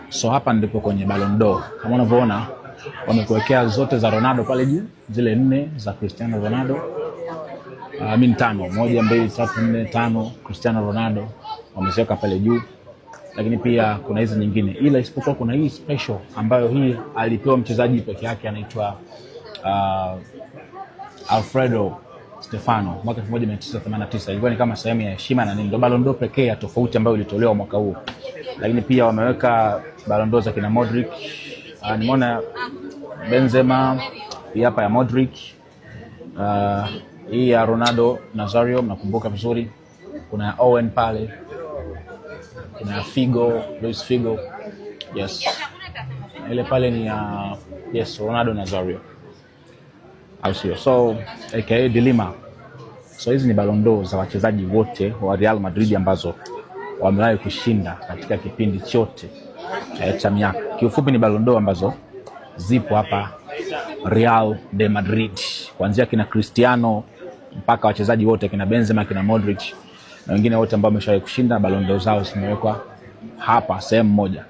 So hapa ndipo kwenye Ballon d'Or. Kama unavyoona wamekuwekea zote za Ronaldo pale juu, zile 4 za Cristiano Ronaldo. Mimi 5, 1 2 3 4 5 Cristiano Ronaldo wameweka pale juu. Lakini pia kuna hizi nyingine, ila isipokuwa kuna hii special ambayo hii alipewa mchezaji peke yake, anaitwa Alfredo Stefano mwaka 1989. Ilikuwa ni kama sehemu ya heshima na nini, ndio Ballon d'Or pekee ya tofauti ambayo ilitolewa mwaka huu. Lakini pia wameweka Ballon d'Or za kina Modric, nimeona Benzema, hii hapa ya Modric, hii ya Ronaldo Nazario, mnakumbuka vizuri. Kuna Owen pale, kuna Figo, Luis Figo. Yes. Ile pale ni yes, Ronaldo Nazario. Au sio? So aka Dilima. So hizi ni Ballon d'Or za wachezaji wote wa Real Madrid ambazo wamewahi kushinda katika kipindi chote cha miaka. Kiufupi ni Ballon d'Or ambazo zipo hapa Real de Madrid, kuanzia kina Cristiano mpaka wachezaji wote kina Benzema, kina Modric na wengine wote ambao wameshawahi kushinda. Ballon d'Or zao zimewekwa hapa sehemu moja.